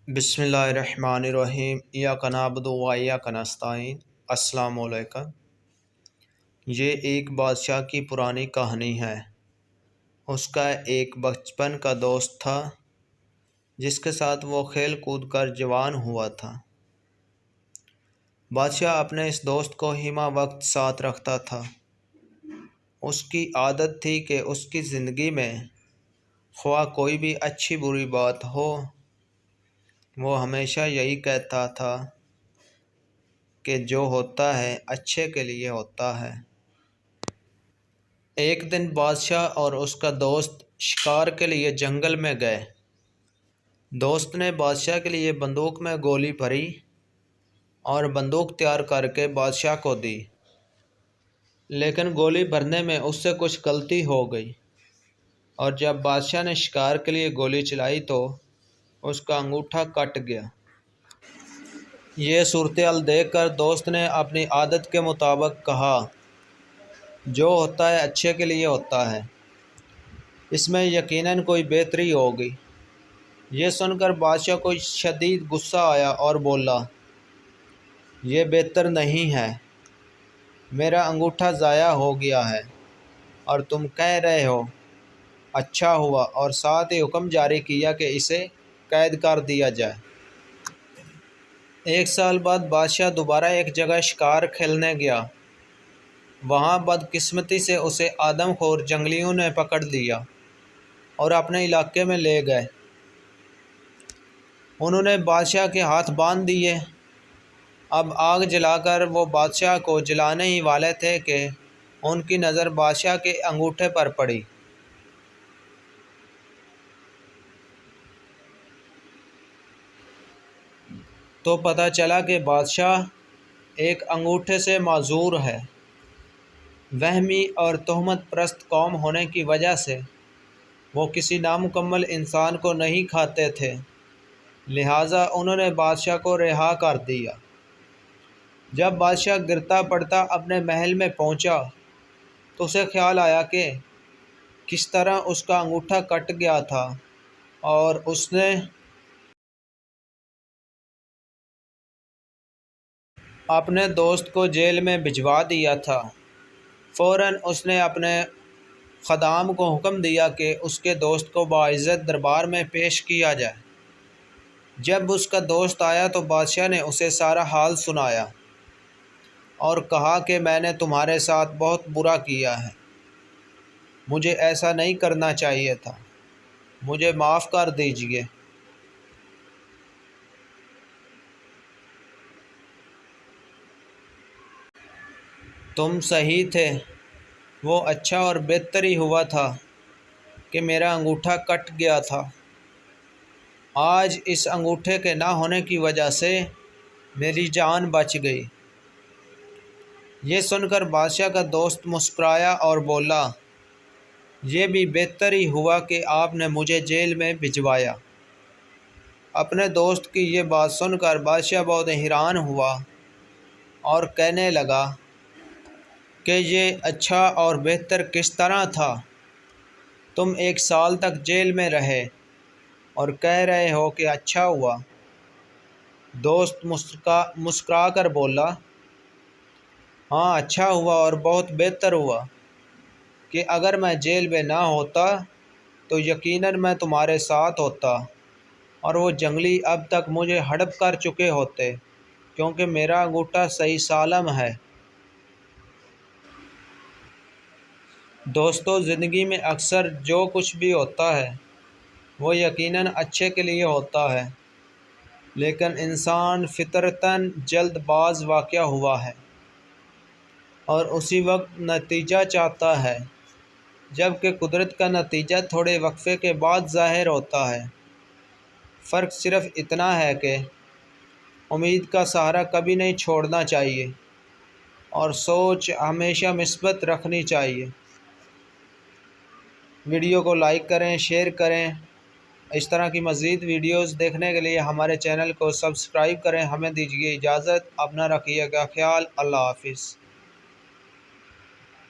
بسم اللہ الرحمن الرحیم ایاک نعبد و ایاک نستعین۔ السلام علیکم۔ یہ ایک بادشاہ کی پرانی کہانی ہے۔ اس کا ایک بچپن کا دوست تھا جس کے ساتھ وہ کھیل کود کر جوان ہوا تھا۔ بادشاہ اپنے اس دوست کو ہمہ وقت ساتھ رکھتا تھا۔ اس کی عادت تھی کہ اس کی زندگی میں خواہ کوئی بھی اچھی بری بات ہو، وہ ہمیشہ یہی کہتا تھا کہ جو ہوتا ہے اچھے کے لیے ہوتا ہے۔ ایک دن بادشاہ اور اس کا دوست شکار کے لیے جنگل میں گئے۔ دوست نے بادشاہ کے لیے بندوق میں گولی بھری اور بندوق تیار کر کے بادشاہ کو دی، لیکن گولی بھرنے میں اس سے کچھ غلطی ہو گئی، اور جب بادشاہ نے شکار کے لیے گولی چلائی تو اس کا انگوٹھا کٹ گیا۔ یہ صورتحال دیکھ کر دوست نے اپنی عادت کے مطابق کہا، جو ہوتا ہے اچھے کے لیے ہوتا ہے، اس میں یقیناً کوئی بہتری ہوگی۔ یہ سن کر بادشاہ کو شدید غصہ آیا اور بولا، یہ بہتر نہیں ہے، میرا انگوٹھا ضائع ہو گیا ہے اور تم کہہ رہے ہو اچھا ہوا، اور ساتھ ہی حکم جاری کیا کہ اسے قید کر دیا جائے۔ ایک سال بعد بادشاہ دوبارہ ایک جگہ شکار کھیلنے گیا۔ وہاں بدقسمتی سے اسے آدم خور جنگلیوں نے پکڑ لیا اور اپنے علاقے میں لے گئے۔ انہوں نے بادشاہ کے ہاتھ باندھ دیے۔ اب آگ جلا کر وہ بادشاہ کو جلانے ہی والے تھے کہ ان کی نظر بادشاہ کے انگوٹھے پر پڑی۔ تو پتہ چلا کہ بادشاہ ایک انگوٹھے سے معذور ہے۔ وہمی اور تہمت پرست قوم ہونے کی وجہ سے وہ کسی نامکمل انسان کو نہیں کھاتے تھے، لہٰذا انہوں نے بادشاہ کو رہا کر دیا۔ جب بادشاہ گرتا پڑتا اپنے محل میں پہنچا تو اسے خیال آیا کہ کس طرح اس کا انگوٹھا کٹ گیا تھا اور اس نے اپنے دوست کو جیل میں بھجوا دیا تھا۔ فوراً اس نے اپنے خدام کو حکم دیا کہ اس کے دوست کو باعزت دربار میں پیش کیا جائے۔ جب اس کا دوست آیا تو بادشاہ نے اسے سارا حال سنایا اور کہا کہ میں نے تمہارے ساتھ بہت برا کیا ہے، مجھے ایسا نہیں کرنا چاہیے تھا، مجھے معاف کر دیجیے۔ تم صحیح تھے، وہ اچھا اور بہتر ہی ہوا تھا کہ میرا انگوٹھا کٹ گیا تھا۔ آج اس انگوٹھے کے نہ ہونے کی وجہ سے میری جان بچ گئی۔ یہ سن کر بادشاہ کا دوست مسکرایا اور بولا، یہ بھی بہتر ہی ہوا کہ آپ نے مجھے جیل میں بھجوایا۔ اپنے دوست کی یہ بات سن کر بادشاہ بہت حیران ہوا اور کہنے لگا کہ یہ اچھا اور بہتر کس طرح تھا؟ تم 1 سال تک جیل میں رہے اور کہہ رہے ہو کہ اچھا ہوا۔ دوست مسکرا کر بولا، ہاں اچھا ہوا اور بہت بہتر ہوا کہ اگر میں جیل میں نہ ہوتا تو یقیناً میں تمہارے ساتھ ہوتا اور وہ جنگلی اب تک مجھے ہڑپ کر چکے ہوتے، کیونکہ میرا انگوٹھا صحیح سالم ہے۔ دوستو، زندگی میں اکثر جو کچھ بھی ہوتا ہے وہ یقیناً اچھے کے لیے ہوتا ہے، لیکن انسان فطرتاً جلد باز واقع ہوا ہے اور اسی وقت نتیجہ چاہتا ہے، جبکہ قدرت کا نتیجہ تھوڑے وقفے کے بعد ظاہر ہوتا ہے۔ فرق صرف اتنا ہے کہ امید کا سہارا کبھی نہیں چھوڑنا چاہیے اور سوچ ہمیشہ مثبت رکھنی چاہیے۔ ویڈیو کو لائک کریں، شیئر کریں۔ اس طرح کی مزید ویڈیوز دیکھنے کے لیے ہمارے چینل کو سبسکرائب کریں۔ ہمیں دیجیے اجازت، اپنا رکھیے گا خیال، اللہ حافظ۔